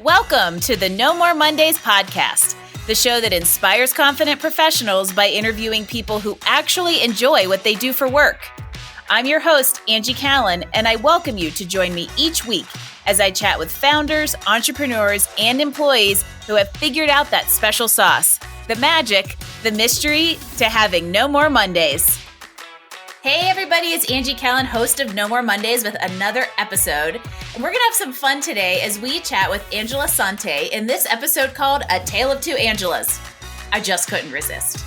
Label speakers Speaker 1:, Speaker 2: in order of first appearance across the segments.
Speaker 1: Welcome to the No More Mondays podcast, the show that inspires confident professionals by interviewing people who actually enjoy what they do for work. I'm your host, Angie Callen, and I welcome you to join me each week as I chat with founders, entrepreneurs, and employees who have figured out that special sauce, the magic, the mystery to having no more Mondays. Hey everybody, it's Angie Callen, host of No More Mondays with another episode. And we're going to have some fun today as we chat with Angela Santi in this episode called A Tale of Two Angelas. I just couldn't resist.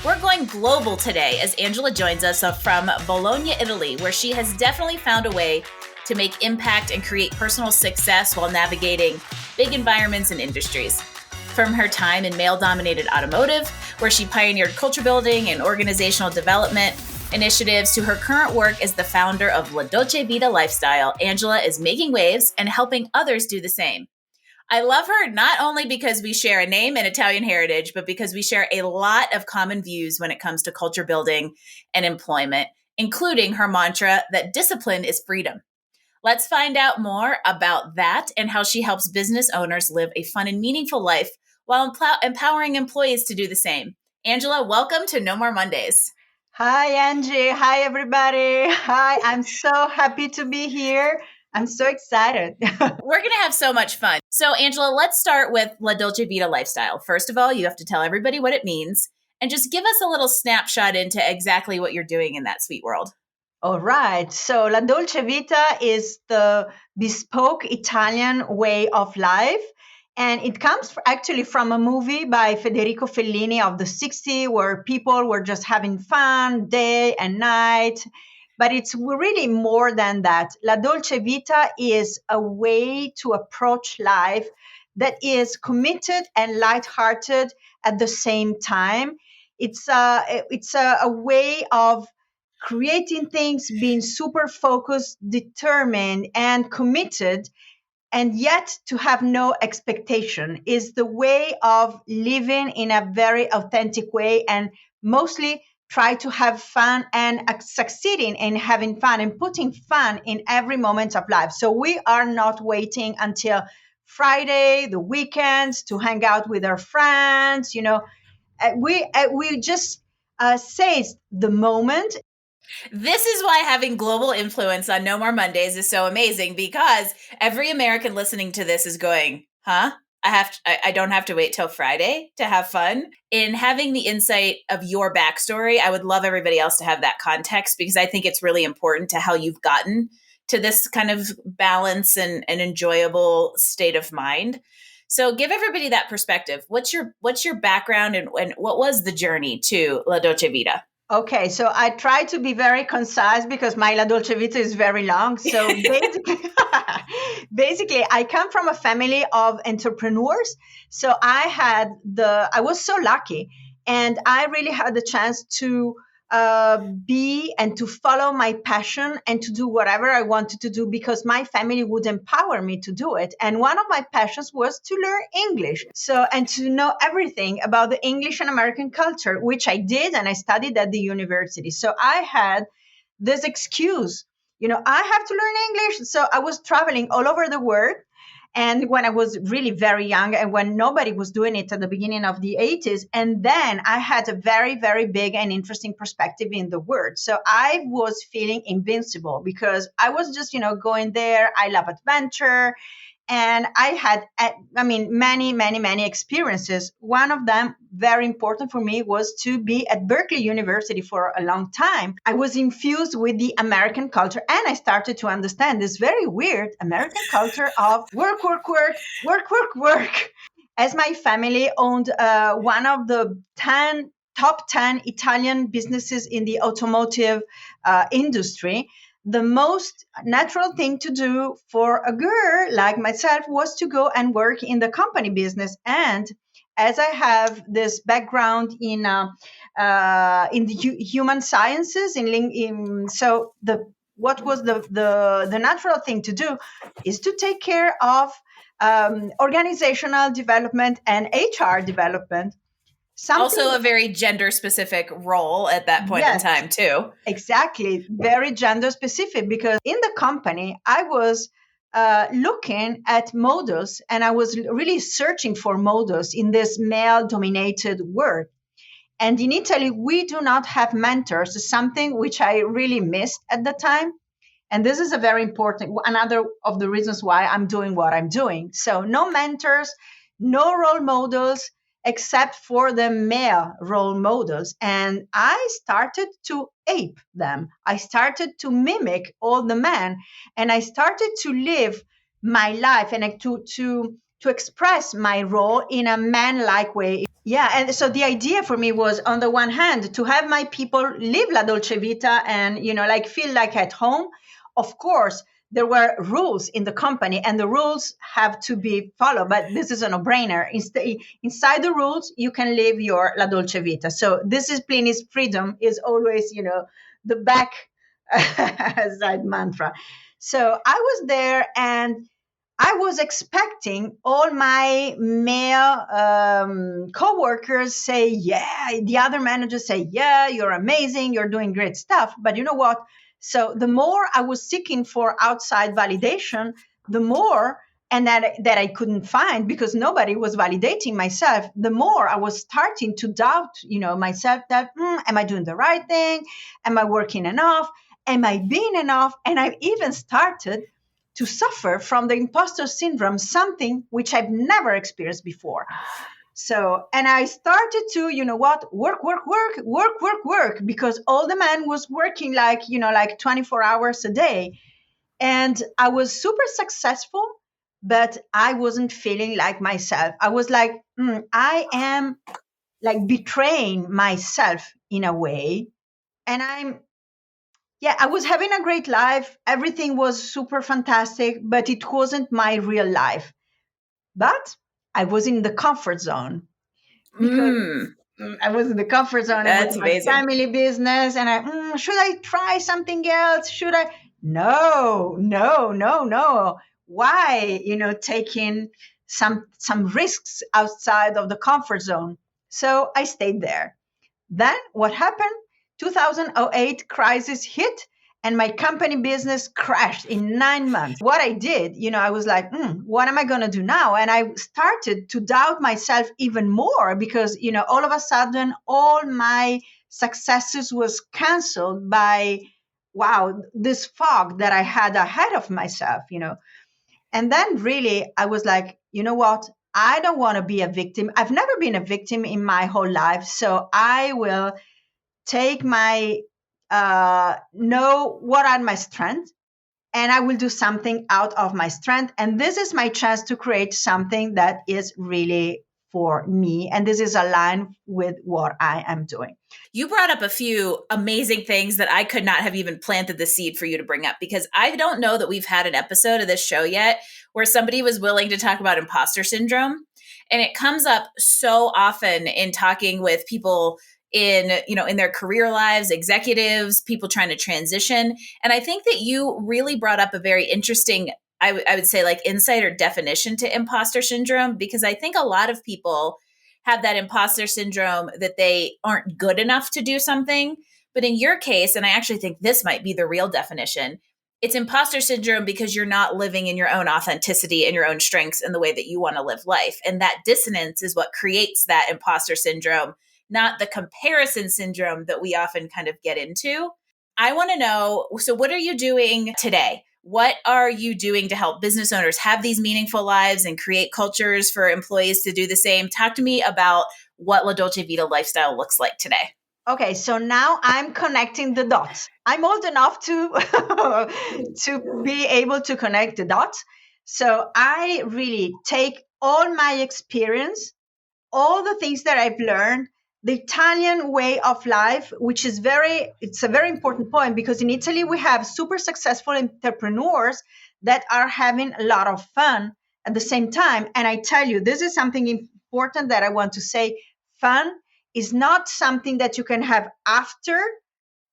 Speaker 1: We're going global today as Angela joins us from Bologna, Italy, where she has definitely found a way to make impact and create personal success while navigating big environments and industries. From her time in male-dominated automotive, where she pioneered culture building and organizational development initiatives, to her current work as the founder of Dolce Vita Lifestyle, Angela is making waves and helping others do the same. I love her not only because we share a name and Italian heritage, but because we share a lot of common views when it comes to culture building and employment, including her mantra that discipline is freedom. Let's find out more about that and how she helps business owners live a fun and meaningful life while empowering employees to do the same. Angela, welcome to No More Mondays.
Speaker 2: Hi, Angie. Hi, everybody. Hi, I'm so happy to be here. I'm so excited.
Speaker 1: We're going to have so much fun. So, Angela, let's start with La Dolce Vita Lifestyle. First of all, you have to tell everybody what it means and just give us a little snapshot into exactly what you're doing in that sweet world.
Speaker 2: All right. So, La Dolce Vita is the bespoke Italian way of life. And it comes actually from a movie by Federico Fellini of the 60s, where people were just having fun day and night. But it's really more than that. La Dolce Vita is a way to approach life that is committed and lighthearted at the same time. It's a way of creating things, being super focused, determined, and committed, and yet to have no expectation. Is the way of living in a very authentic way, and mostly try to have fun and succeeding in having fun and putting fun in every moment of life. So we are not waiting until Friday, the weekends, to hang out with our friends. We just seize the moment.
Speaker 1: This is why having global influence on No More Mondays is so amazing, because every American listening to this is going, huh? I don't have to wait till Friday to have fun. In having the insight of your backstory, I would love everybody else to have that context, because I think it's really important to how you've gotten to this kind of balance and enjoyable state of mind. So give everybody that perspective. What's your background and what was the journey to La Dolce Vita?
Speaker 2: Okay, so I try to be very concise because my La Dolce Vita is very long. So basically, I come from a family of entrepreneurs. So I was so lucky, and I really had the chance to be and to follow my passion and to do whatever I wanted to do, because my family would empower me to do it. And one of my passions was to learn English. So, and to know everything about the English and American culture, which I did, and I studied at the university. So I had this excuse, I have to learn English. So I was traveling all over the world. And when I was really very young, and when nobody was doing it at the beginning of the 80s, and then I had a very, very big and interesting perspective in the world. So I was feeling invincible because I was just, going there. I love adventure. And I had, many, many, many experiences. One of them, very important for me, was to be at Berkeley University for a long time. I was infused with the American culture, and I started to understand this very weird American culture of work, work, work, work, work, work. As my family owned one of the top 10 Italian businesses in the automotive industry, the most natural thing to do for a girl like myself was to go and work in the company business. And as I have this background in the human sciences, what was the natural thing to do is to take care of organizational development and HR development.
Speaker 1: Also a very gender-specific role at that point in time, too.
Speaker 2: Exactly. Very gender-specific, because in the company, I was looking at models, and I was really searching for models in this male dominated world. And in Italy, we do not have mentors, something which I really missed at the time. And this is a very important, another of the reasons why I'm doing what I'm doing. So, no mentors, no role models, except for the male role models. And I started to ape them. I started to mimic all the men, and I started to live my life and to express my role in a man-like way. Yeah, and so the idea for me was, on the one hand, to have my people live la dolce vita and, like, feel like at home. Of course, there were rules in the company, and the rules have to be followed, but this is a no-brainer. Inside the rules, you can live your la dolce vita. So discipline is freedom is always, the back side mantra. So I was there, and I was expecting all my male coworkers say, yeah, the other managers say, yeah, you're amazing, you're doing great stuff. But you know what? So the more I was seeking for outside validation, the more, and that I couldn't find because nobody was validating myself, the more I was starting to doubt, myself, that, am I doing the right thing? Am I working enough? Am I being enough? And I even started to suffer from the imposter syndrome, something which I've never experienced before. So, and I started to, work, because all the men was working like 24 hours a day. And I was super successful, but I wasn't feeling like myself. I was like, I am like betraying myself in a way. And I was having a great life. Everything was super fantastic, but it wasn't my real life. But I was in the comfort zone because
Speaker 1: Mm,
Speaker 2: I was in the comfort zone. It was
Speaker 1: that's
Speaker 2: my
Speaker 1: amazing.
Speaker 2: family business. And should I try something else? Should I? No, no, no, no. Why, taking some risks outside of the comfort zone? So I stayed there. Then what happened? 2008 crisis hit, and my company business crashed in 9 months. What I did, I was like, what am I going to do now? And I started to doubt myself even more because, all of a sudden, all my successes was canceled by, wow, this fog that I had ahead of myself. And then really, I was like, you know what? I don't want to be a victim. I've never been a victim in my whole life. So I will take my know what are my strengths, and I will do something out of my strength. And this is my chance to create something that is really for me, and this is aligned with what I am doing.
Speaker 1: You brought up a few amazing things that I could not have even planted the seed for you to bring up, because I don't know that we've had an episode of this show yet where somebody was willing to talk about imposter syndrome. And it comes up so often in talking with people in their career lives, executives, people trying to transition. And I think that you really brought up a very interesting, I would say, like, insight or definition to imposter syndrome, because I think a lot of people have that imposter syndrome that they aren't good enough to do something. But in your case, and I actually think this might be the real definition, it's imposter syndrome because you're not living in your own authenticity and your own strengths in the way that you want to live life. And that dissonance is what creates that imposter syndrome, not the comparison syndrome that we often kind of get into. I want to know, so what are you doing today? What are you doing to help business owners have these meaningful lives and create cultures for employees to do the same? Talk to me about what La Dolce Vita Lifestyle looks like today.
Speaker 2: Okay, so now I'm connecting the dots. I'm old enough to to be able to connect the dots. So I really take all my experience, all the things that I've learned, the Italian way of life, which is it's a very important point, because in Italy we have super successful entrepreneurs that are having a lot of fun at the same time. And I tell you, this is something important that I want to say. Fun is not something that you can have after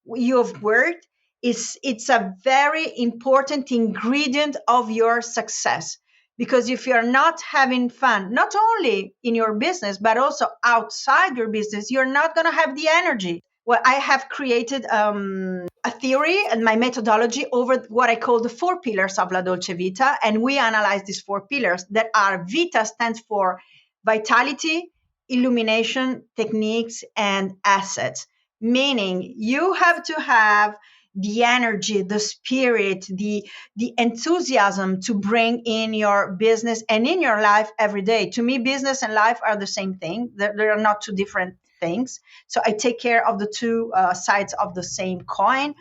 Speaker 2: you've worked. It's a very important ingredient of your success, because if you're not having fun, not only in your business but also outside your business, you're not going to have the energy. Well, I have created a theory and my methodology over what I call the 4 pillars of La Dolce Vita. And we analyze these 4 pillars that are Vita stands for vitality, illumination, techniques, and assets. Meaning you have to have the energy, the spirit, the enthusiasm to bring in your business and in your life every day. To me, business and life are the same thing. They're not two different things. So I take care of the two sides of the same coin.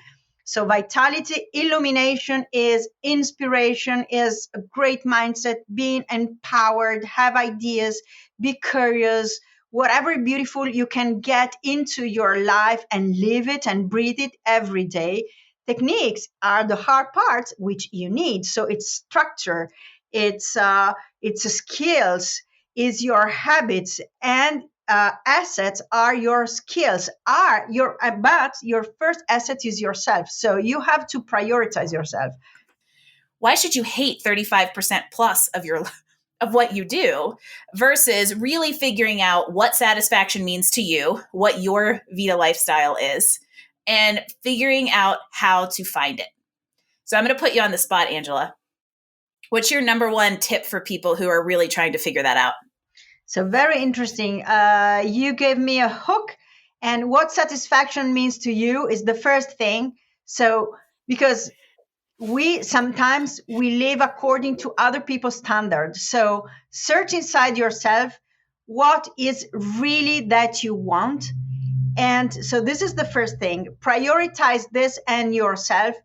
Speaker 2: So vitality, illumination is inspiration, is a great mindset, being empowered, have ideas, be curious, whatever beautiful you can get into your life and live it and breathe it every day. Techniques are the hard parts which you need. So it's structure, it's skills, is your habits, and assets are your skills, are your but your first asset is yourself. So you have to prioritize yourself.
Speaker 1: Why should you hate 35% plus of your of what you do versus really figuring out what satisfaction means to you, what your Vita lifestyle is, and figuring out how to find it? So I'm going to put you on the spot, Angela. What's your number one tip for people who are really trying to figure that out?
Speaker 2: So very interesting. You gave me a hook, and what satisfaction means to you is the first thing. So because we sometimes we live according to other people's standards. So search inside yourself what is really that you want. And so this is the first thing. Prioritize this and yourself,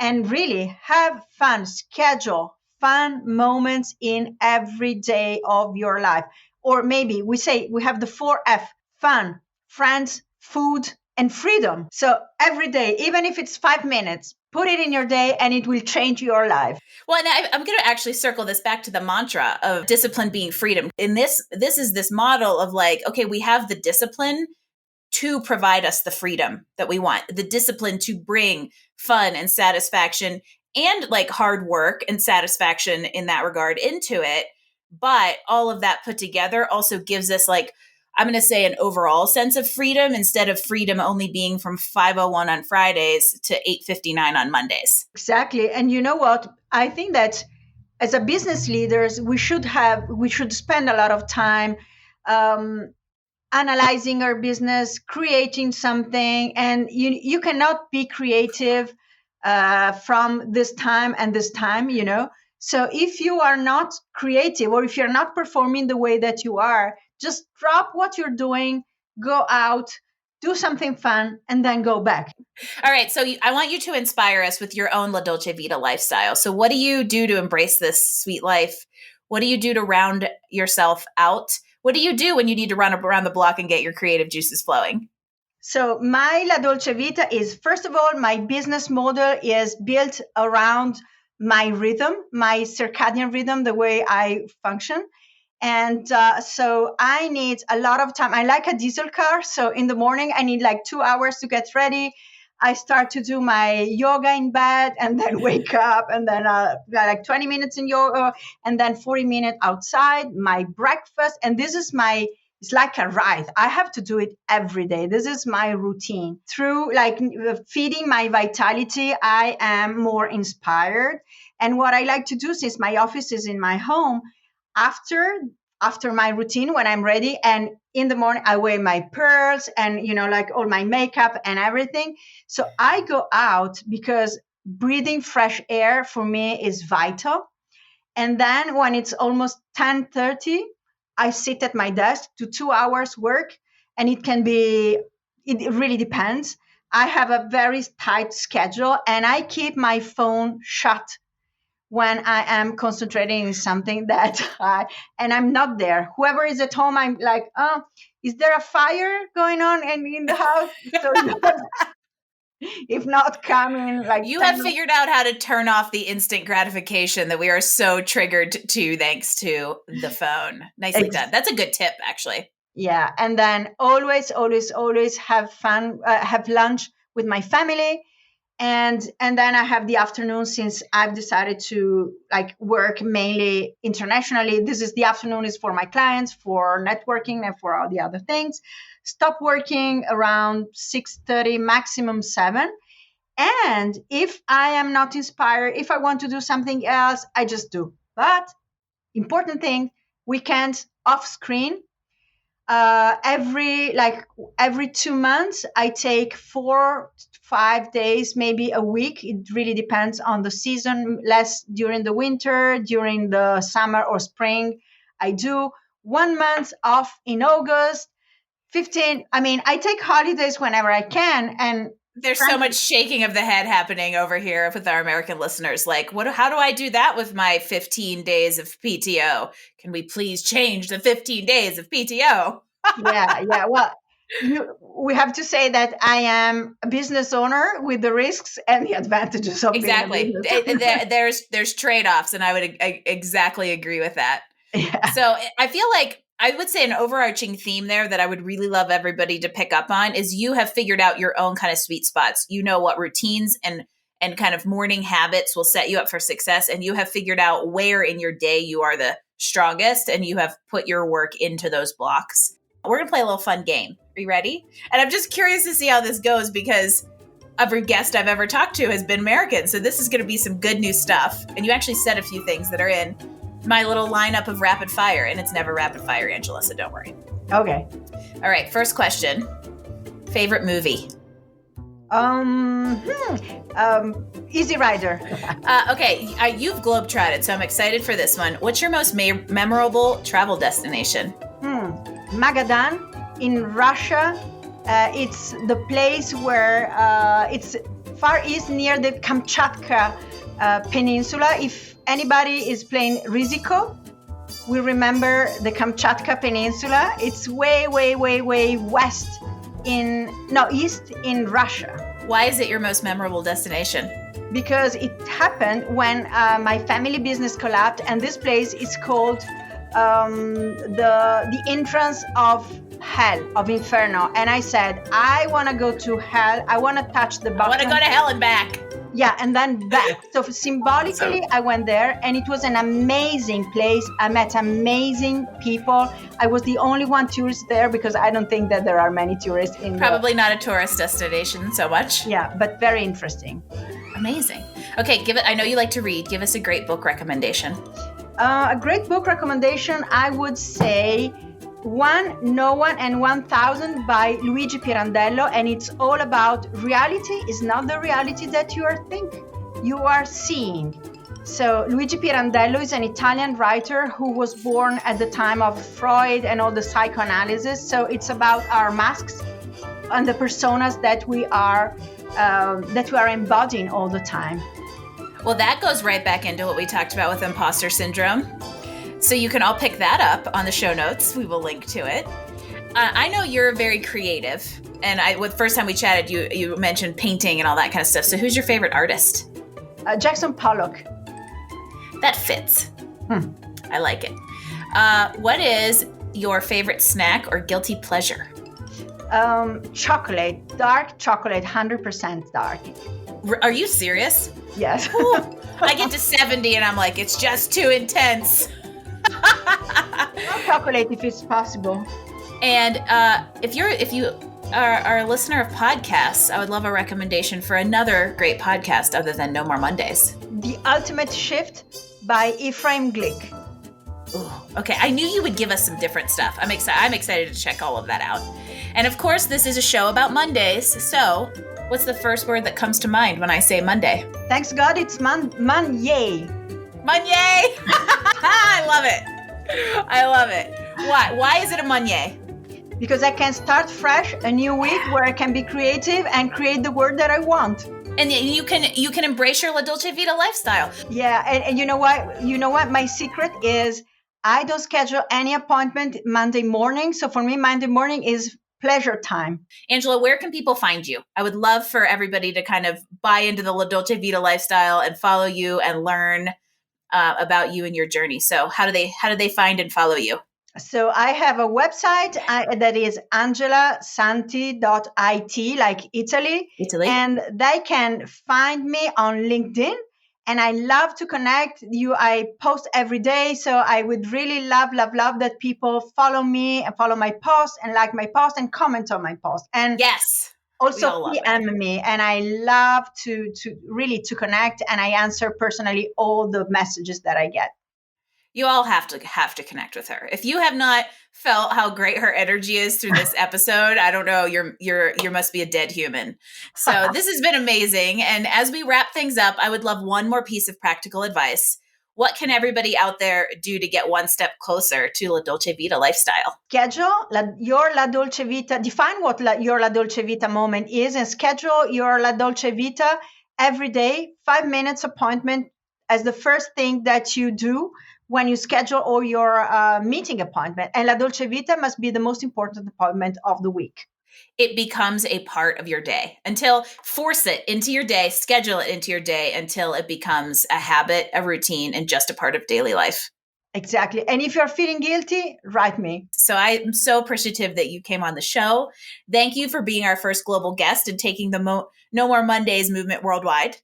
Speaker 2: and really have fun. Schedule fun moments in every day of your life. Or maybe we say we have the 4F: fun, friends, food, and freedom. So every day, even if it's 5 minutes, put it in your day and it will change your life.
Speaker 1: Well, and I'm going to actually circle this back to the mantra of discipline being freedom. In this is this model of like, okay, we have the discipline to provide us the freedom that we want, the discipline to bring fun and satisfaction and like hard work and satisfaction in that regard into it. But all of that put together also gives us, like, I'm going to say, an overall sense of freedom, instead of freedom only being from 5:01 on Fridays to 8:59 on Mondays.
Speaker 2: Exactly. And you know what? I think that as a business leaders, we should spend a lot of time analyzing our business, creating something, and you cannot be creative from this time and this time, you know. So if you are not creative, or if you're not performing the way that you are, just drop what you're doing, go out, do something fun, and then go back.
Speaker 1: All right. So I want you to inspire us with your own La Dolce Vita lifestyle. So what do you do to embrace this sweet life? What do you do to round yourself out? What do you do when you need to run around the block and get your creative juices flowing?
Speaker 2: So my La Dolce Vita is, first of all, my business model is built around my rhythm, my circadian rhythm, the way I function. And so I need a lot of time. I like a diesel car. So in the morning, I need like 2 hours to get ready. I start to do my yoga in bed and then wake up, and then like 20 minutes in yoga and then 40 minutes outside, my breakfast. And this is it's like a ride. I have to do it every day. This is my routine. Through like feeding my vitality, I am more inspired. And what I like to do, since my office is in my home, after my routine, when I'm ready, and in the morning I wear my pearls and like all my makeup and everything. So I go out because breathing fresh air for me is vital. And then when it's almost 10:30, I sit at my desk to 2 hours work, and it really depends. I have a very tight schedule, and I keep my phone shut when I am concentrating in something and I'm not there. Whoever is at home, I'm like, oh, is there a fire going on in the house? So if not, come in like
Speaker 1: you have figured out how to turn off the instant gratification that we are so triggered to thanks to the phone. Nicely done. That's a good tip, actually.
Speaker 2: Yeah. And then always have fun, have lunch with my family. And then I have the afternoon, since I've decided to like work mainly internationally. This is the afternoon is for my clients, for networking, and for all the other things. Stop working around 6:30, maximum 7. And if I am not inspired, if I want to do something else, I just do. But important thing, weekends off screen. Every 2 months, I take 4-5 days, maybe a week. It really depends on the season. Less during the winter, during the summer or spring. I do 1 month off in August. 15. I mean, I take holidays whenever I can, and
Speaker 1: there's so much shaking of the head happening over here with our American listeners. Like, how do I do that with my 15 days of PTO? Can we please change the 15 days of PTO?
Speaker 2: Yeah. Well, we have to say that I am a business owner with the risks and the advantages of
Speaker 1: exactly.
Speaker 2: being a business.
Speaker 1: There's trade-offs, and I would exactly agree with that.
Speaker 2: Yeah.
Speaker 1: So I feel like I would say an overarching theme there that I would really love everybody to pick up on is you have figured out your own kind of sweet spots. You know what routines and kind of morning habits will set you up for success. And you have figured out where in your day you are the strongest, and you have put your work into those blocks. We're going to play a little fun game. Are you ready? And I'm just curious to see how this goes because every guest I've ever talked to has been American. So this is going to be some good new stuff. And you actually said a few things that are in my little lineup of rapid fire, and it's never rapid fire, Angela, so don't worry.
Speaker 2: Okay.
Speaker 1: All right, first question. Favorite movie?
Speaker 2: Easy Rider.
Speaker 1: Okay, you've globetrotted, so I'm excited for this one. What's your most memorable travel destination?
Speaker 2: Magadan in Russia. It's the place where it's far east near the Kamchatka Peninsula. If anybody is playing Riziko, we remember the Kamchatka Peninsula. It's way west east in Russia.
Speaker 1: Why is it your most memorable destination?
Speaker 2: Because it happened when my family business collapsed, and this place is called the entrance of hell, of Inferno. And I said, I want to go to hell. I want to touch the bottom.
Speaker 1: I want to go to hell and back.
Speaker 2: Yeah, and then back. So symbolically, I went there, and it was an amazing place. I met amazing people. I was the only one tourist there because I don't think that there are many tourists in
Speaker 1: Probably not a tourist destination so much.
Speaker 2: Yeah, but very interesting.
Speaker 1: Amazing. Okay, I know you like to read. Give us a great book recommendation.
Speaker 2: A great book recommendation, I would say No One and 1000 by Luigi Pirandello, and it's all about reality is not the reality that you are seeing. So Luigi Pirandello is an Italian writer who was born at the time of Freud and all the psychoanalysis. So it's about our masks and the personas that we are embodying all the time.
Speaker 1: Well, that goes right back into what we talked about with imposter syndrome. So you can all pick that up on the show notes. We will link to it. I know you're very creative. And the first time we chatted, you mentioned painting and all that kind of stuff. So who's your favorite artist?
Speaker 2: Jackson Pollock.
Speaker 1: That fits. I like it. What is your favorite snack or guilty pleasure?
Speaker 2: Chocolate. Dark chocolate. 100% dark.
Speaker 1: Are you serious?
Speaker 2: Yes.
Speaker 1: I get to 70 and I'm like, it's just too intense.
Speaker 2: No chocolate if it's possible.
Speaker 1: And if you are a listener of podcasts, I would love a recommendation for another great podcast other than No More Mondays.
Speaker 2: The Ultimate Shift by Ephraim Glick.
Speaker 1: Ooh, okay, I knew you would give us some different stuff. I'm excited to check all of that out. And of course, this is a show about Mondays. So, what's the first word that comes to mind when I say Monday?
Speaker 2: Thanks God, it's Monday.
Speaker 1: Monday! I love it. Why is it a Monday?
Speaker 2: Because I can start fresh, a new week where I can be creative and create the word that I want.
Speaker 1: And you can embrace your La Dolce Vita lifestyle.
Speaker 2: Yeah, and you know what? My secret is I don't schedule any appointment Monday morning. So for me, Monday morning is pleasure time.
Speaker 1: Angela, where can people find you? I would love for everybody to kind of buy into the La Dolce Vita lifestyle and follow you and learn about you and your journey. So how do they find and follow you?
Speaker 2: So I have a website that is angelasanti.it, like Italy. And they can find me on LinkedIn. And I love to connect you. I post every day. So I would really love that people follow me and follow my post and like my post and comment on my post. And
Speaker 1: yes. We
Speaker 2: Also
Speaker 1: all love it.
Speaker 2: PM me, and I love to really to connect, and I answer personally all the messages that I get.
Speaker 1: You all have to connect with her. If you have not felt how great her energy is through this episode, I don't know, you must be a dead human. So this has been amazing. And as we wrap things up, I would love one more piece of practical advice. What can everybody out there do to get one step closer to La Dolce Vita lifestyle?
Speaker 2: Schedule your La Dolce Vita, define what your La Dolce Vita moment is, and schedule your La Dolce Vita every day, 5 minutes appointment as the first thing that you do when you schedule all your meeting appointment. And La Dolce Vita must be the most important appointment of the week.
Speaker 1: It becomes a part of your day. Force it into your day, schedule it into your day until it becomes a habit, a routine, and just a part of daily life.
Speaker 2: Exactly. And if you're feeling guilty, write me.
Speaker 1: So I'm so appreciative that you came on the show. Thank you for being our first global guest and taking the No More Mondays movement worldwide.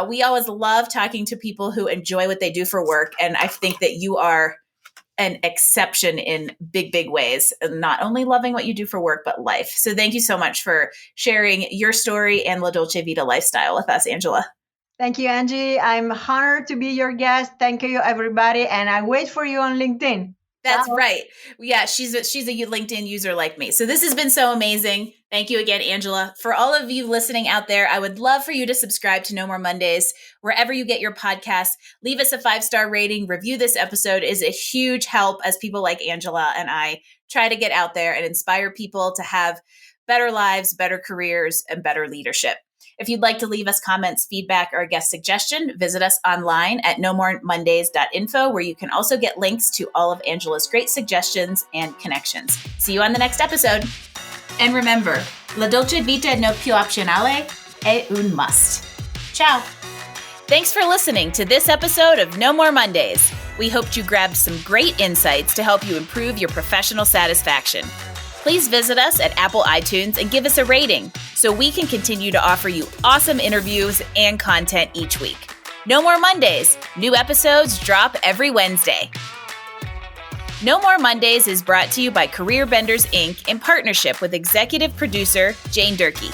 Speaker 1: We always love talking to people who enjoy what they do for work. And I think that you are an exception in big, big ways, not only loving what you do for work, but life. So thank you so much for sharing your story and La Dolce Vita lifestyle with us, Angela.
Speaker 2: Thank you, Angie. I'm honored to be your guest. Thank you, everybody. And I wait for you on LinkedIn.
Speaker 1: That's right. Yeah, she's a LinkedIn user like me. So this has been so amazing. Thank you again, Angela. For all of you listening out there, I would love for you to subscribe to No More Mondays wherever you get your podcasts. Leave us a 5-star rating. Review this episode is a huge help as people like Angela and I try to get out there and inspire people to have better lives, better careers, and better leadership. If you'd like to leave us comments, feedback, or a guest suggestion, visit us online at nomoremondays.info, where you can also get links to all of Angela's great suggestions and connections. See you on the next episode. And remember, La Dolce Vita no più opzionale è un must. Ciao. Thanks for listening to this episode of No More Mondays. We hoped you grabbed some great insights to help you improve your professional satisfaction. Please visit us at Apple iTunes and give us a rating so we can continue to offer you awesome interviews and content each week. No More Mondays. New episodes drop every Wednesday. No More Mondays is brought to you by Career Benders, Inc. in partnership with executive producer Jane Durkee.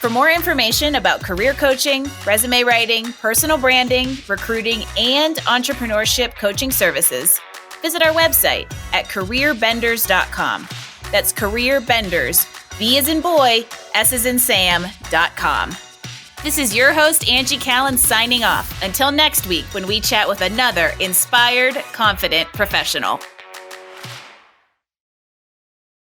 Speaker 1: For more information about career coaching, resume writing, personal branding, recruiting, and entrepreneurship coaching services, visit our website at careerbenders.com. That's Career Benders, B as in boy, S as in Sam.com. This is your host, Angie Callen, signing off. Until next week when we chat with another inspired, confident professional.